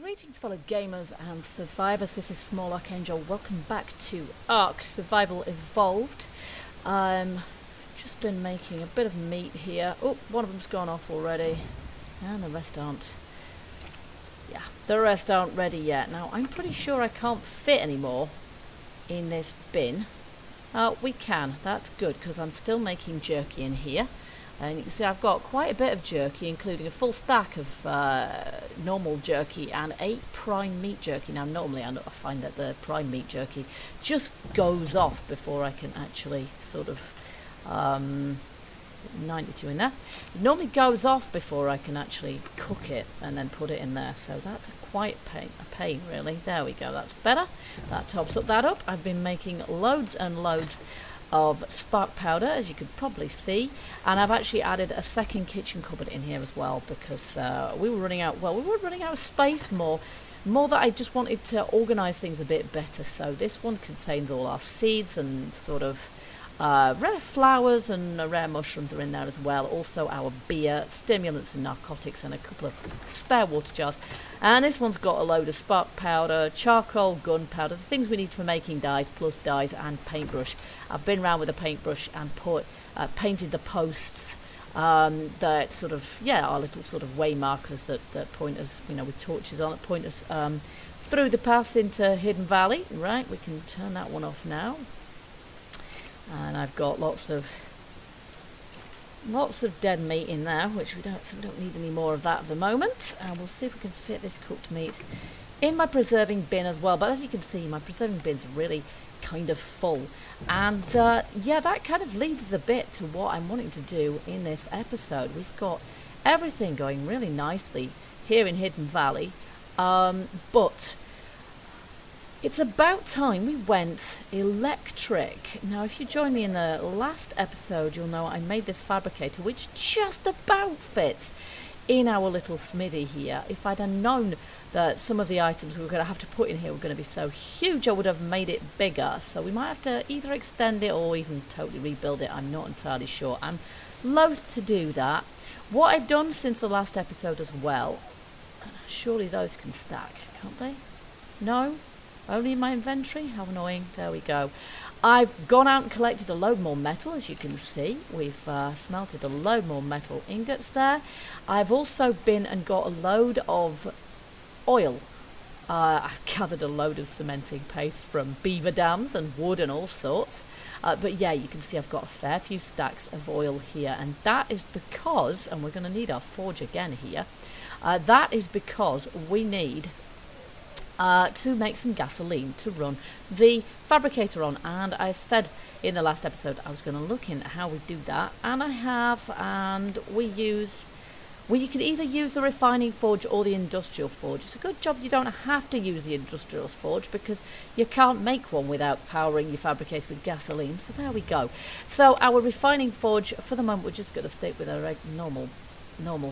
Greetings fellow gamers and survivors, this is Small Archangel. Welcome back to ARK Survival Evolved. Just been making a bit of meat here. Oh, one of them's gone off already. And the rest aren't. Yeah, the rest aren't ready yet. Now, I'm pretty sure I can't fit anymore in this bin. We can, that's good, because I'm still making jerky in here. And you can see I've got quite a bit of jerky, including a full stack of normal jerky and 8 prime meat jerky. Now normally I find that the prime meat jerky just goes off before I can actually sort of 92 in there. It normally goes off before I can actually cook it and then put it in there. So that's quite a pain really. There we go, that's better. That tops up that up. I've been making loads and loads of spark powder, as you could probably see, and I've actually added a second kitchen cupboard in here as well because we were running out of space more that I just wanted to organize things a bit better. So this one contains all our seeds and sort of rare flowers, and rare mushrooms are in there as well. Also our beer, stimulants and narcotics, and a couple of spare water jars. And this one's got a load of spark powder, charcoal, gunpowder, the things we need for making dyes, plus dyes and paintbrush. I've been around with a paintbrush and painted the posts that sort of, are little sort of way markers that point us, with torches on it, point us through the paths into Hidden Valley. Right, we can turn that one off now. And I've got lots of dead meat in there, which we don't need any more of that at the moment. And we'll see if we can fit this cooked meat in my preserving bin as well. But as you can see, my preserving bin's really kind of full. And yeah, that kind of leads us a bit to what I'm wanting to do in this episode. We've got everything going really nicely here in Hidden Valley, but it's about time we went electric. Now, if you joined me in the last episode, you'll know I made this fabricator, which just about fits in our little smithy here. If I'd have known that some of the items we were going to have to put in here were going to be so huge, I would have made it bigger. So we might have to either extend it or even totally rebuild it. I'm not entirely sure. I'm loath to do that. What I've done since the last episode as well, surely those can stack, can't they? No? Only in my inventory? How annoying. There we go. I've gone out and collected a load more metal, as you can see. We've smelted a load more metal ingots there. I've also been and got a load of oil. I've gathered a load of cementing paste from beaver dams and wood and all sorts. But yeah, you can see I've got a fair few stacks of oil here. And that is because, and we're going to need our forge again here, that is because we need to make some gasoline to run the fabricator on. And I said in the last episode I was going to look in how we do that, and I have, and you can either use the refining forge or the industrial forge. It's a good job you don't have to use the industrial forge, because you can't make one without powering your fabricator with gasoline. So there we go. So our refining forge, for the moment we're just going to stick with a normal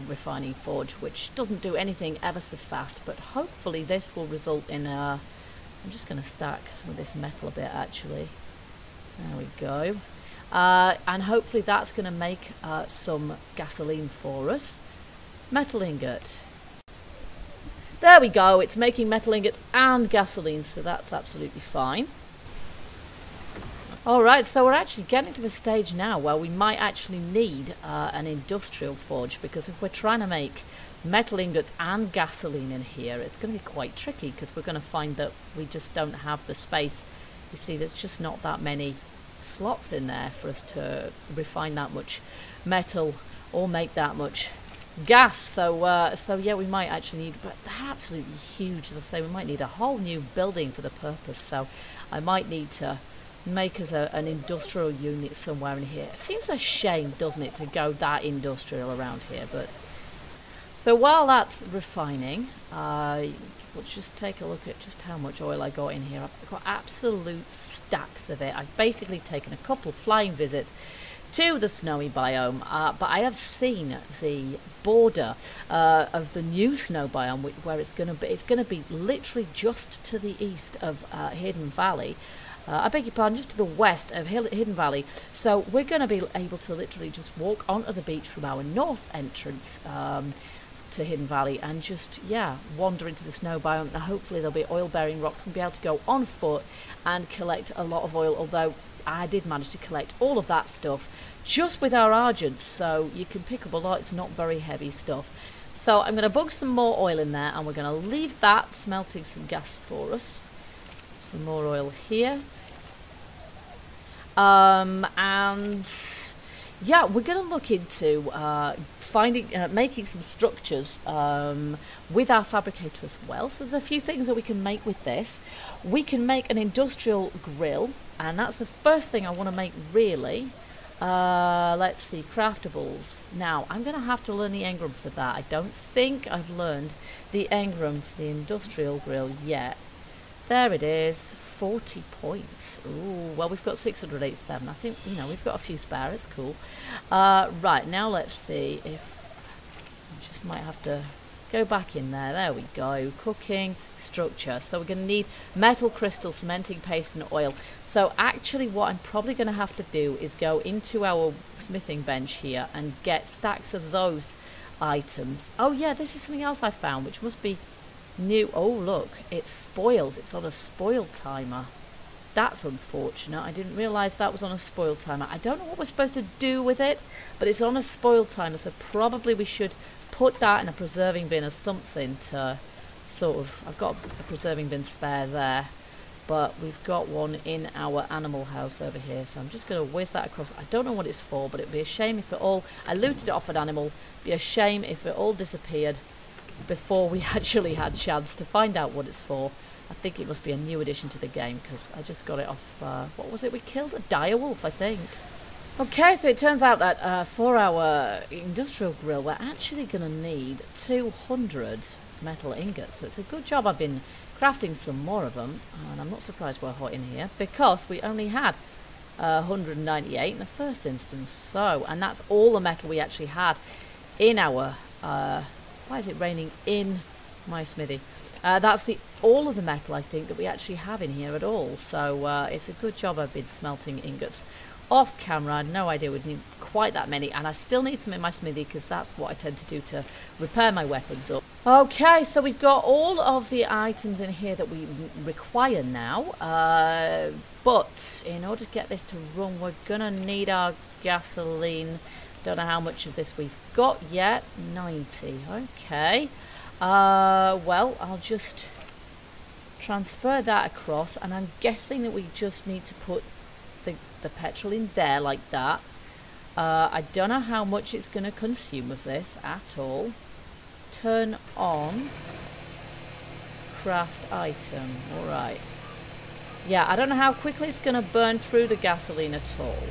refining forge, which doesn't do anything ever so fast, but hopefully this will result in I'm just going to stack some of this metal a bit actually. There we go. And hopefully that's going to make some gasoline for us. Metal ingot. There we go, it's making metal ingots and gasoline, so that's absolutely fine. Alright, so we're actually getting to the stage now where we might actually need an industrial forge, because if we're trying to make metal ingots and gasoline in here, it's going to be quite tricky, because we're going to find that we just don't have the space. You see, there's just not that many slots in there for us to refine that much metal or make that much gas. So yeah, we might actually need, but they're absolutely huge, as I say, we might need a whole new building for the purpose. So I might need to make us an industrial unit somewhere in here. It seems a shame, doesn't it, to go that industrial around here. But so while that's refining, let's just take a look at just how much oil I got in here. I've got absolute stacks of it. I've basically taken a couple of flying visits to the snowy biome, but I have seen the border of the new snow biome, where it's going to be literally just to the east of Hidden Valley. I beg your pardon, just to the west of Hidden Valley. So we're going to be able to literally just walk onto the beach from our north entrance to Hidden Valley and just, yeah, wander into the snow biome. Now hopefully there'll be oil-bearing rocks. We'll be able to go on foot and collect a lot of oil, although I did manage to collect all of that stuff just with our Argents, so you can pick up a lot. It's not very heavy stuff. So I'm going to bug some more oil in there, and we're going to leave that smelting some gas for us. Some more oil here. And yeah, we're going to look into making some structures with our fabricator as well. So there's a few things that we can make with this. We can make an industrial grill, and that's the first thing I want to make really. Let's see, craftables. Now, I'm going to have to learn the engram for that. I don't think I've learned the engram for the industrial grill yet. There it is, 40 points. Ooh, well, we've got 687. I think, you know, we've got a few spare. It's cool. Right, now let's see if... I just might have to go back in there. There we go. Cooking, structure. So we're going to need metal, crystal, cementing paste, and oil. So actually what I'm probably going to have to do is go into our smithing bench here and get stacks of those items. Oh, yeah, this is something else I found, which must be... new. Oh look, it spoils. It's on a spoil timer. That's unfortunate. I didn't realise that was on a spoil timer. I don't know what we're supposed to do with it, but it's on a spoil timer, so probably we should put that in a preserving bin or something to sort of... I've got a preserving bin spare there, but we've got one in our animal house over here, so I'm just going to whiz that across. I don't know what it's for, but it'd be a shame if it all... I looted it off an animal. It'd be a shame if it all disappeared before we actually had chance to find out what it's for. I think it must be a new addition to the game, because I just got it off, what was it we killed? A direwolf, I think. Okay, so it turns out that for our industrial grill, we're actually going to need 200 metal ingots. So it's a good job I've been crafting some more of them, and I'm not surprised we're hot in here, because we only had 198 in the first instance. So, and that's all the metal we actually had in our... why is it raining in my smithy? That's all of the metal, I think, that we actually have in here at all. So it's a good job I've been smelting ingots off camera. I had no idea we'd need quite that many. And I still need some in my smithy, because that's what I tend to do to repair my weapons up. Okay, so we've got all of the items in here that we require now. But in order to get this to run, we're going to need our gasoline. Don't know how much of this we've got yet. 90. Okay. Well, I'll just transfer that across, and I'm guessing that we just need to put the petrol in there like that. I don't know how much it's going to consume of this at all. Turn on craft item. Alright. Yeah, I don't know how quickly it's going to burn through the gasoline at all.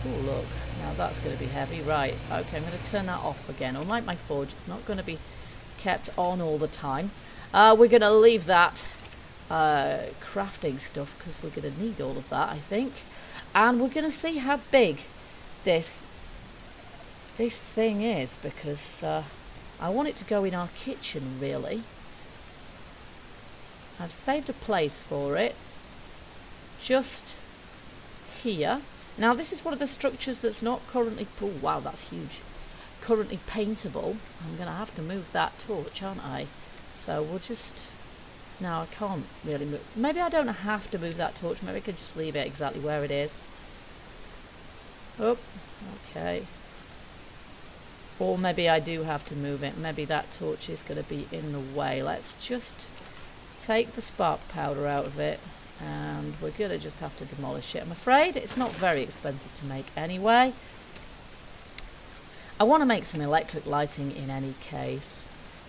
Oh, look. Now that's going to be heavy. Right, okay, I'm going to turn that off again. Unlike my forge, it's not going to be kept on all the time. We're going to leave that crafting stuff, because we're going to need all of that, I think. And we're going to see how big this thing is, because I want it to go in our kitchen, really. I've saved a place for it. Just here. Now, this is one of the structures that's not currently... Oh, wow, that's huge. Currently paintable. I'm going to have to move that torch, aren't I? So we'll just... No, I can't really move... Maybe I don't have to move that torch. Maybe I could just leave it exactly where it is. Oh, okay. Or maybe I do have to move it. Maybe that torch is going to be in the way. Let's just take the spark powder out of it. And we're going to just have to demolish it. I'm afraid it's not very expensive to make anyway. I want to make some electric lighting in any case,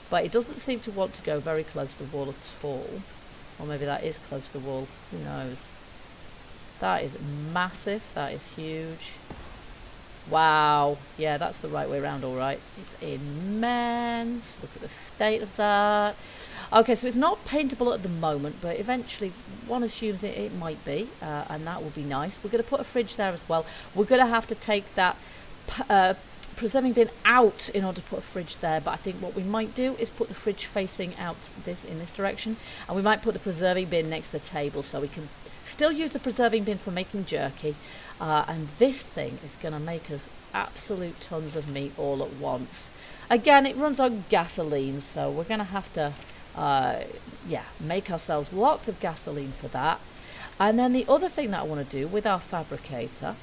but it doesn't seem to want to go very close to the wall at all. Or maybe that is close to the wall. Who knows? That is massive. That is huge. Wow. Yeah, that's the right way around, all right. It's immense. Look at the state of that. Okay, so it's not paintable at the moment, but eventually one assumes it might be, and that will be nice. We're going to put a fridge there as well. We're going to have to take that preserving bin out in order to put a fridge there, but I think what we might do is put the fridge facing out in this direction, and we might put the preserving bin next to the table so we can still use the preserving bin for making jerky, and this thing is going to make us absolute tons of meat all at once. Again, it runs on gasoline, so we're going to have to, yeah, make ourselves lots of gasoline for that. And then the other thing that I want to do with our fabricator,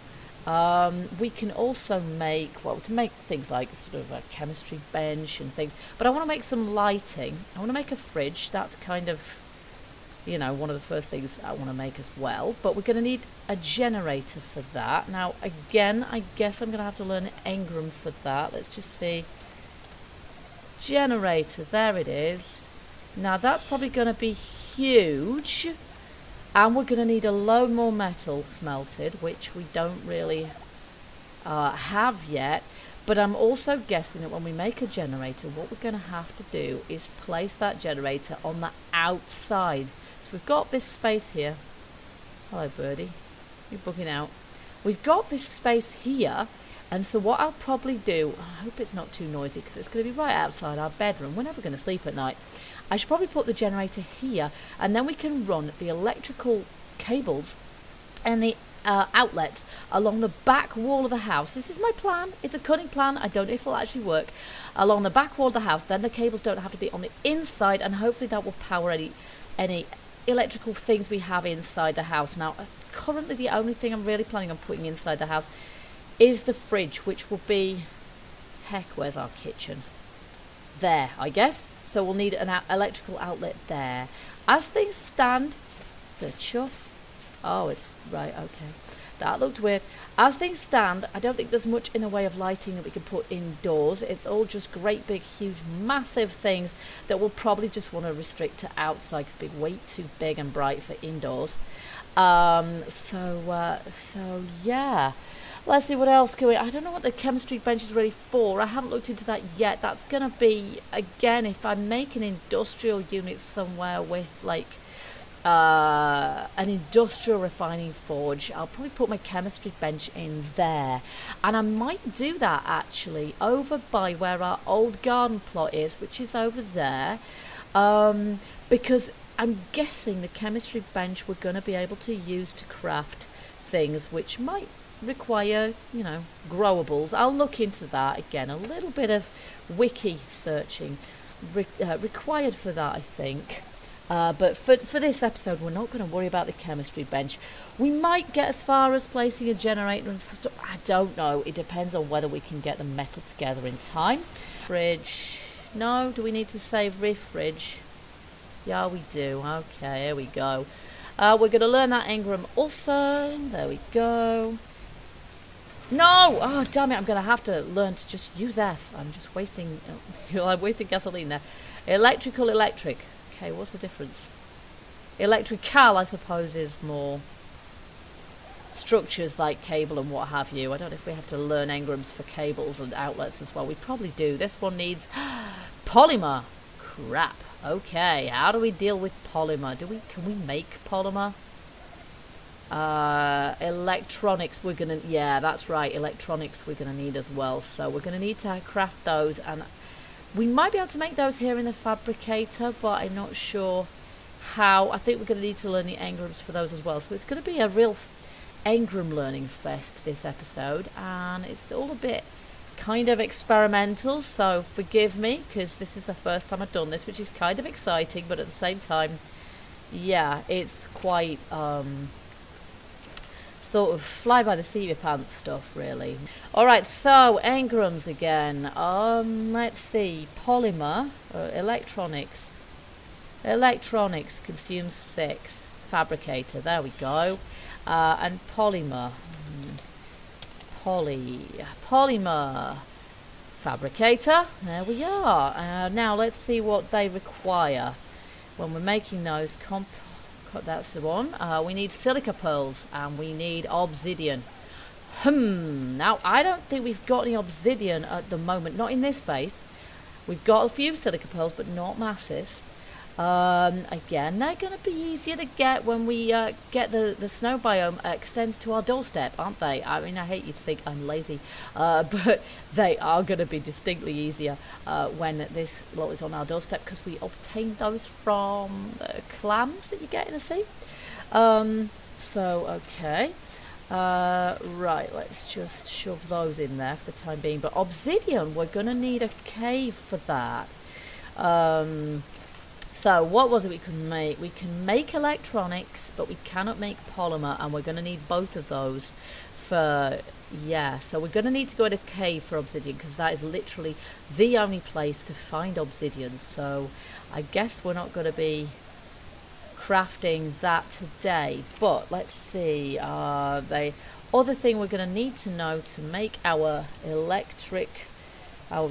we can also make, well, we can make things like sort of a chemistry bench and things, but I want to make some lighting. I want to make a fridge. That's kind of, you know, one of the first things I want to make as well. But we're going to need a generator for that. Now, again, I guess I'm going to have to learn engram for that. Let's just see. Generator, there it is. Now, that's probably going to be huge. And we're going to need a load more metal smelted, which we don't really have yet. But I'm also guessing that when we make a generator, what we're going to have to do is place that generator on the outside. So we've got this space here. Hello, birdie. You're bugging out. We've got this space here. And so what I'll probably do, I hope it's not too noisy because it's going to be right outside our bedroom. We're never going to sleep at night. I should probably put the generator here, and then we can run the electrical cables and the outlets along the back wall of the house. This is my plan. It's a cunning plan. I don't know if it'll actually work. Along the back wall of the house, then the cables don't have to be on the inside, and hopefully that will power any electrical things we have inside the house. Now, currently the only thing I'm really planning on putting inside the house is the fridge, which will be, heck, where's our kitchen? There, I guess. So we'll need an electrical outlet there. As things stand, the chuff. Oh, it's right, okay. That looked weird. As things stand, I don't think there's much in the way of lighting that we can put indoors. It's all just great big, huge, massive things that we'll probably just want to restrict to outside because it'll be way too big and bright for indoors. So yeah. Let's see what else can we... I don't know what the chemistry bench is really for. I haven't looked into that yet. That's going to be, again, if I make an industrial unit somewhere with, like, an industrial refining forge, I'll probably put my chemistry bench in there. And I might do that, actually, over by where our old garden plot is, which is over there. Because I'm guessing the chemistry bench we're going to be able to use to craft things which might require, you know, growables. I'll look into that again. A little bit of wiki searching required for that, I think. But for this episode, we're not going to worry about the chemistry bench. We might get as far as placing a generator and stuff. I don't know. It depends on whether we can get the metal together in time. Fridge. No, do we need to save fridge? Yeah, we do. Okay, here we go. We're going to learn that engram also. There we go. No! Oh, damn it, I'm going to have to learn to just use F. I'm just wasting... I'm wasting gasoline there. Electrical, electric. Okay, what's the difference? Electrical, I suppose, is more structures like cable and what have you. I don't know if we have to learn engrams for cables and outlets as well. We probably do. This one needs polymer. Crap. Okay, how do we deal with polymer? Can we make polymer? Electronics, we're gonna, yeah, that's right, electronics we're gonna need as well, so we're gonna need to craft those, and we might be able to make those here in the fabricator, but I'm not sure how. I think we're gonna need to learn the engrams for those as well, so it's gonna be a real engram learning fest this episode, and it's all a bit kind of experimental, so forgive me because this is the first time I've done this, which is kind of exciting, but at the same time, yeah, it's quite sort of fly by the seat of your pants stuff, really. Alright, so engrams again. Let's see, polymer, electronics. Electronics consumes 6. Fabricator, there we go. And polymer. Polymer. Fabricator, there we are. Now let's see what they require when we're making those. That's the one. We need silica pearls and we need obsidian. Now I don't think we've got any obsidian at the moment, not in this base. We've got a few silica pearls, but not masses. Again, they're going to be easier to get when we get the snow biome extends to our doorstep, aren't they? I mean, I hate you to think I'm lazy, but they are going to be distinctly easier when this lot is on our doorstep, because we obtain those from the clams that you get in the sea. So, okay. Right, let's just shove those in there for the time being. But obsidian, we're going to need a cave for that. So what was it we can make? We can make electronics, but we cannot make polymer, and we're going to need both of those for, yeah, so we're going to need to go in a cave for obsidian, because that is literally the only place to find obsidian. So I guess we're not going to be crafting that today, but let's see. The other thing we're going to need to know to make our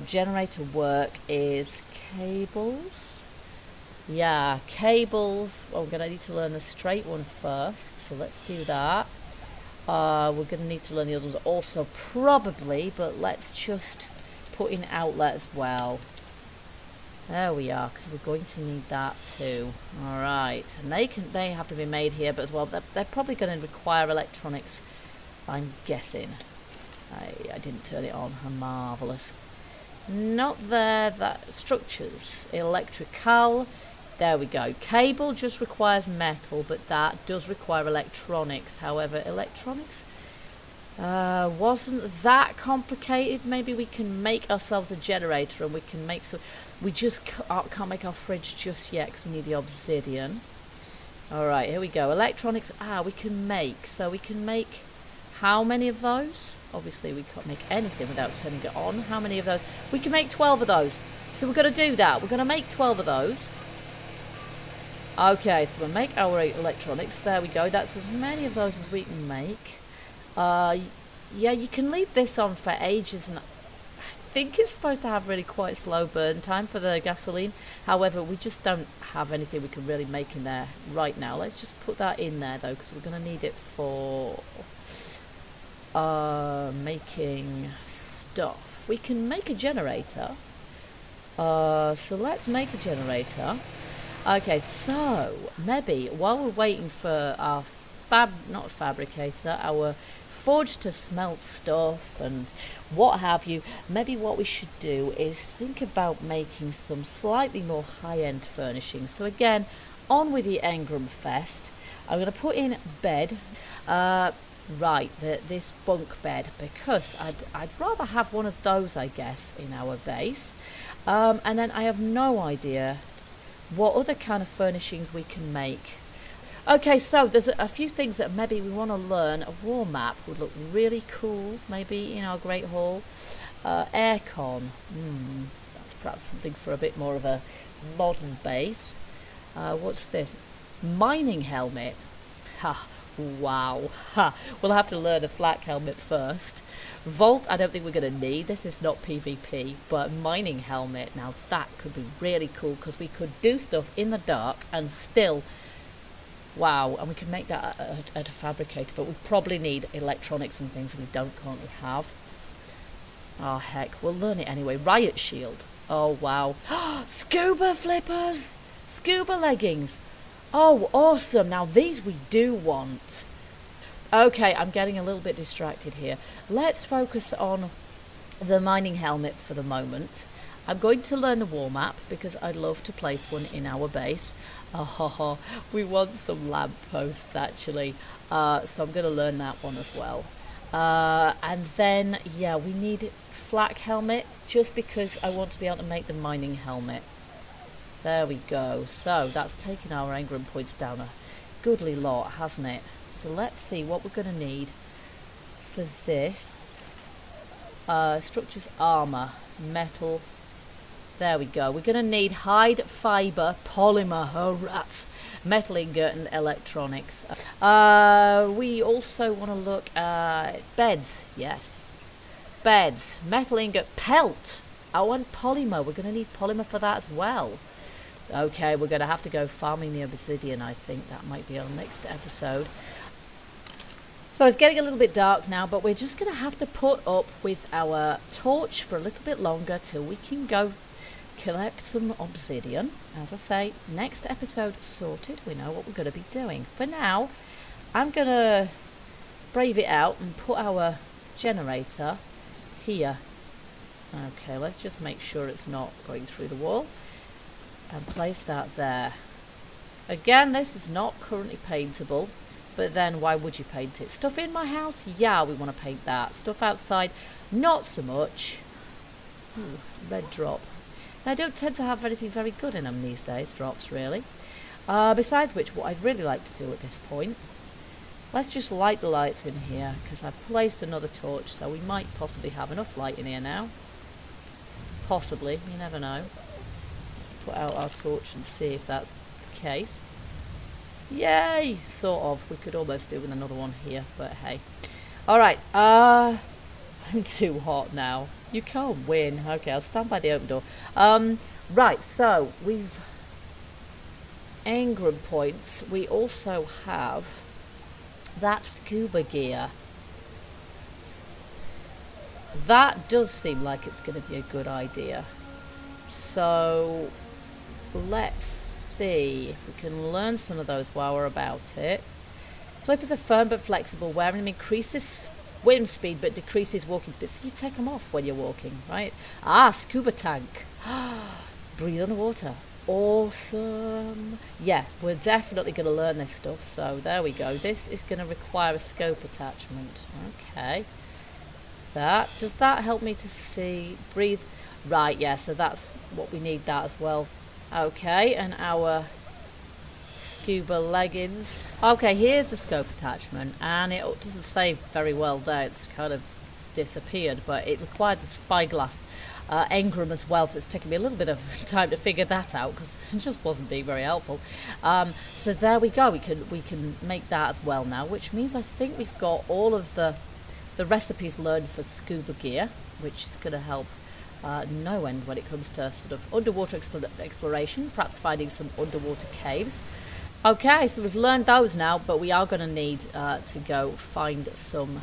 generator work is cables. Yeah, cables. Well, we're going to need to learn the straight one first, so let's do that. We're going to need to learn the others also probably, but let's just put in outlet as well. There we are, because we're going to need that too. Alright, and they have to be made here, but as well, they're probably going to require electronics, I'm guessing. I didn't turn it on. How marvellous. Not there. That structures. Electrical. There we go. Cable just requires metal, but that does require electronics. However, electronics wasn't that complicated. Maybe we can make ourselves a generator, and we can make some. We just can't make our fridge just yet because we need the obsidian. Alright, here we go. Electronics. We can make. So we can make how many of those? Obviously, we can't make anything without turning it on. How many of those? We can make 12 of those. So we're going to do that. We're going to make 12 of those. Okay, so we'll make our electronics. There we go. That's as many of those as we can make. Yeah, you can leave this on for ages, and I think it's supposed to have really quite slow burn time for the gasoline. However, we just don't have anything we can really make in there right now. Let's just put that in there, though, because we're going to need it for making stuff. We can make a generator. So let's make a generator. Okay, so maybe while we're waiting for our not fabricator, our forge to smelt stuff and what have you, maybe what we should do is think about making some slightly more high-end furnishings. So again, on with the engram fest. I'm going to put in bed. Right, this bunk bed, because I'd rather have one of those, I guess, in our base. And then I have no idea what other kind of furnishings we can make. Okay, so there's a few things that maybe we want to learn. A wall map would look really cool, maybe in our Great Hall. Aircon, that's perhaps something for a bit more of a modern base. What's this? Mining helmet. Ha, wow. Ha, we'll have to learn a flak helmet first. Vault, I don't think we're going to need. This is not PvP, but mining helmet, now that could be really cool, because we could do stuff in the dark and still, wow, and we can make that at a fabricator, but we probably need electronics and things we don't currently have. Oh heck, we'll learn it anyway. Riot shield. Oh wow. Scuba flippers! Scuba leggings! Oh awesome, now these we do want. Okay, I'm getting a little bit distracted here. Let's focus on the mining helmet for the moment. I'm going to learn the wall map because I'd love to place one in our base. Oh, we want some lampposts actually. So I'm going to learn that one as well. And then, yeah, we need flak helmet just because I want to be able to make the mining helmet. There we go. So that's taken our engram points down a goodly lot, hasn't it? So let's see what we're going to need for this. Structures, armor, metal. There we go. We're going to need hide, fiber, polymer, oh rats, metal ingot and electronics. We also want to look at beds. Yes. Beds, metal ingot, pelt. I want polymer. We're going to need polymer for that as well. Okay, we're going to have to go farming the obsidian, I think. That might be our next episode. So it's getting a little bit dark now, but we're just going to have to put up with our torch for a little bit longer till we can go collect some obsidian. As I say, next episode sorted. We know what we're going to be doing. For now, I'm going to brave it out and put our generator here. Okay, let's just make sure it's not going through the wall. And place that there. Again, this is not currently paintable. but then why would you paint it? Stuff in my house? Yeah, we want to paint that. Stuff outside? Not so much. Ooh, red drop. Now, I don't tend to have anything very good in them these days, drops really. Besides which, what I'd really like to do at this point, let's just light the lights in here, because I've placed another torch, so we might possibly have enough light in here now. Possibly, you never know. Let's put out our torch and see if that's the case. Yay! Sort of. We could almost do with another one here, but hey. Alright, I'm too hot now. You can't win. Okay, I'll stand by the open door. Right, so we've engram points. We also have that scuba gear. That does seem like it's going to be a good idea. So let's see if we can learn some of those while we're about it. Flippers are firm but flexible. Wearing them increases wind speed but decreases walking speed. So you take them off when you're walking, right? Scuba tank. Breathe underwater. Awesome. Yeah, we're definitely going to learn this stuff. So there we go. This is going to require a scope attachment. Okay. Does that help me to see? Breathe. Right, yeah, so that's what we need, that as well. Okay, and our scuba leggings. Okay, here's the scope attachment, and it doesn't say very well there. It's kind of disappeared, but it required the Spyglass engram as well, so it's taken me a little bit of time to figure that out because it just wasn't being very helpful. So there we go. We can make that as well now, which means I think we've got all of the recipes learned for scuba gear, which is going to help no end when it comes to sort of underwater exploration, perhaps finding some underwater caves. Okay, so we've learned those now, but we are going to need to go find some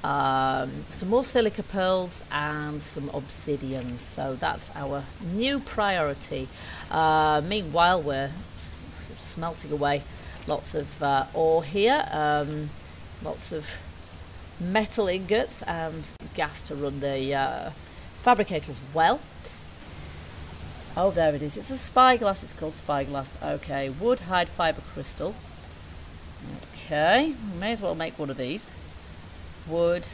more silica pearls and some obsidians. So that's our new priority. Meanwhile, we're smelting away lots of ore here, lots of metal ingots and gas to run the fabricator as well. Oh, there it is. It's a spyglass. It's called Spyglass. Okay, wood, hide, fibre, crystal. Okay, we may as well make one of these. Wood,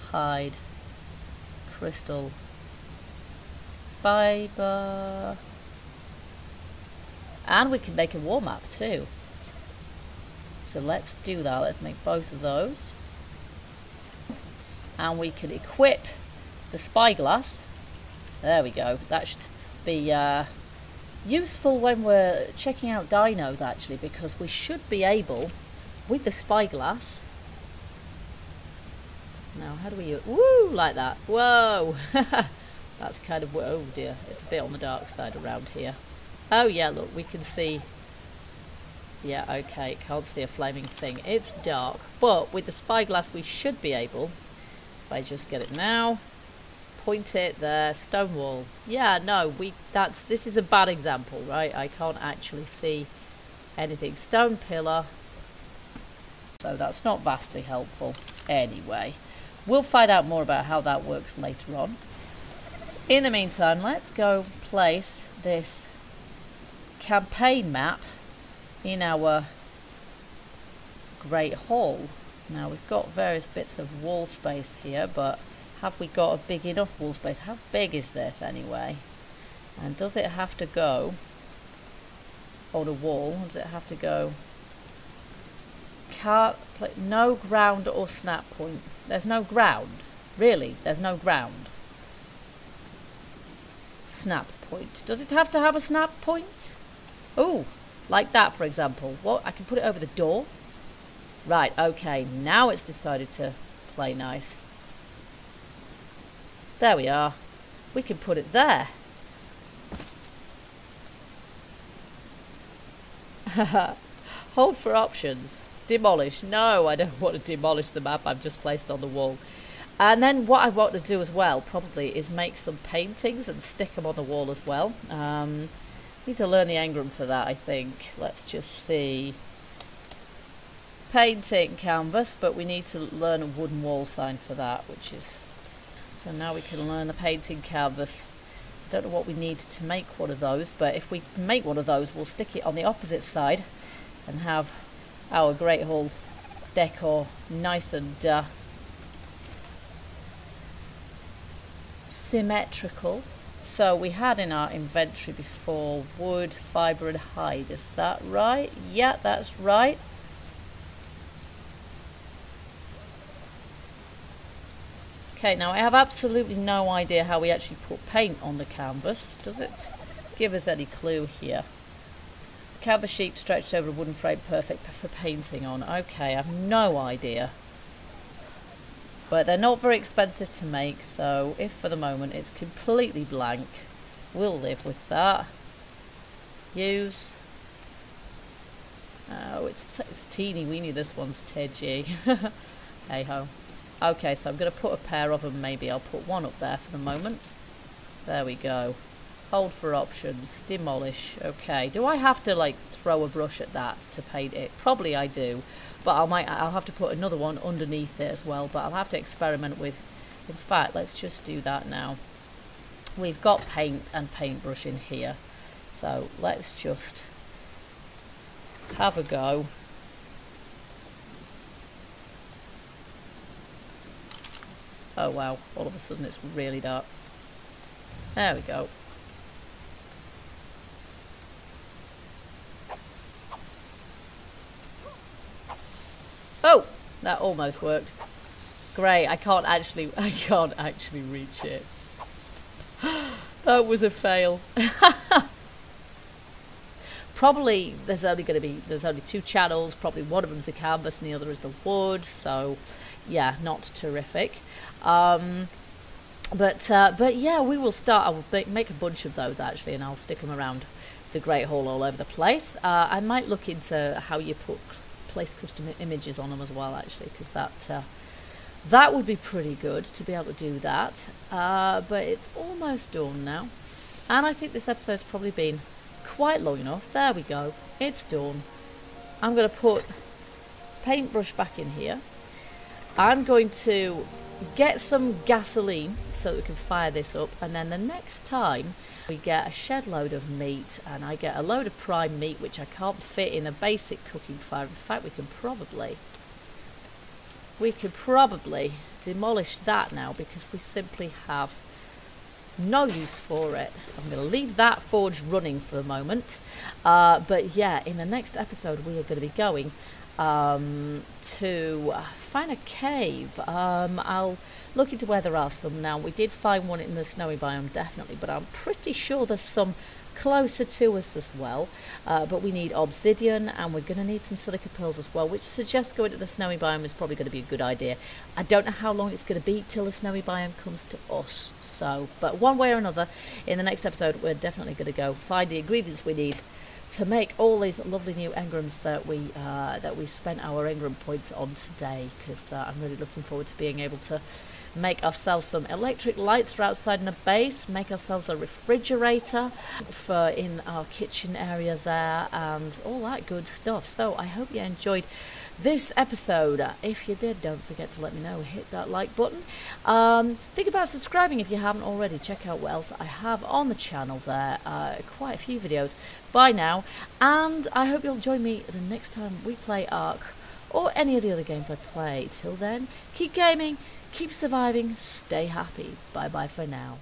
hide, crystal, fibre. And we can make a wall map too. So let's do that. Let's make both of those. And we can equip the spyglass. There we go. That should be useful when we're checking out dinos, actually, because we should be able, with the spyglass. Now, how do we use? Woo, like that. Whoa, that's kind of, oh dear, it's a bit on the dark side around here. Oh yeah, look, we can see. Yeah, okay, can't see a flaming thing. It's dark, but with the spyglass, we should be able. If I just get it now, point it there, stone wall. Yeah, no, this is a bad example, right? I can't actually see anything. Stone pillar. So that's not vastly helpful. Anyway, we'll find out more about how that works later on. In the meantime, let's go place this campaign map in our Great Hall. Now, we've got various bits of wall space here, but have we got a big enough wall space? How big is this anyway? And does it have to go on a wall? Does it have to go? No ground or snap point. There's no ground. Really, there's no ground. Snap point. Does it have to have a snap point? Oh, like that, for example. What? I can put it over the door? Right, okay, now it's decided to play nice. There we are. We can put it there. Hold for options. Demolish. No, I don't want to demolish the map I've just placed on the wall. And then what I want to do as well, probably, is make some paintings and stick them on the wall as well. Need to learn the engram for that, I think. Let's just see. Painting canvas, but we need to learn a wooden wall sign for that, which is... So now we can learn the painting canvas. Don't know what we need to make one of those, but if we make one of those, we'll stick it on the opposite side and have our Great Hall decor nice and symmetrical. So we had in our inventory before wood, fibre and hide. Is that right? Yeah, that's right. Okay, now I have absolutely no idea how we actually put paint on the canvas. Does it give us any clue here? Canvas sheet stretched over a wooden frame, perfect for painting on. Okay, I have no idea. But they're not very expensive to make, so if for the moment it's completely blank, we'll live with that. Use. Oh, it's teeny weeny, this one's tidgy. Hey ho. Okay, so I'm going to put a pair of them, maybe I'll put one up there for the moment. There we go. Hold for options, demolish. Okay, do I have to like throw a brush at that to paint it? Probably I do. But I'll have to put another one underneath it as well, but I'll have to experiment with. In fact, let's just do that now. We've got paint and paintbrush in here, so let's just have a go. Oh wow, all of a sudden it's really dark. There we go. Oh, that almost worked. Great, I can't actually reach it. That was a fail. Probably there's only two channels, probably one of them's the canvas and the other is the wood, so yeah, not terrific. But yeah, we will start. I will make a bunch of those actually, and I'll stick them around the Great Hall all over the place. I might look into how you place custom images on them as well, actually, because that would be pretty good to be able to do that. But it's almost done now, and I think this episode's probably been quite long enough. There we go, it's done. I'm going to put paintbrush back in here. I'm going to get some gasoline so that we can fire this up, and then the next time we get a shed load of meat and I get a load of prime meat which I can't fit in a basic cooking fire. In fact, we could probably demolish that now because we simply have no use for it. I'm going to leave that forge running for the moment, but yeah, in the next episode we are going to be going to find a cave. I'll look into where there are some now. We did find one in the snowy biome, definitely, but I'm pretty sure there's some closer to us as well. But we need obsidian, and we're going to need some silica pearls as well, which suggests going to the snowy biome is probably going to be a good idea. I don't know how long it's going to be till the snowy biome comes to us, so, but one way or another, in the next episode, we're definitely going to go find the ingredients we need to make all these lovely new engrams that we spent our engram points on today, because I'm really looking forward to being able to make ourselves some electric lights for outside in the base, make ourselves a refrigerator for in our kitchen area there, and all that good stuff. So I hope you enjoyed this episode. If you did, don't forget to let me know. Hit that like button. Think about subscribing if you haven't already. Check out what else I have on the channel there. Quite a few videos by now, and I hope you'll join me the next time we play ARK or any of the other games I play. Till then, keep gaming, keep surviving, stay happy. Bye bye for now.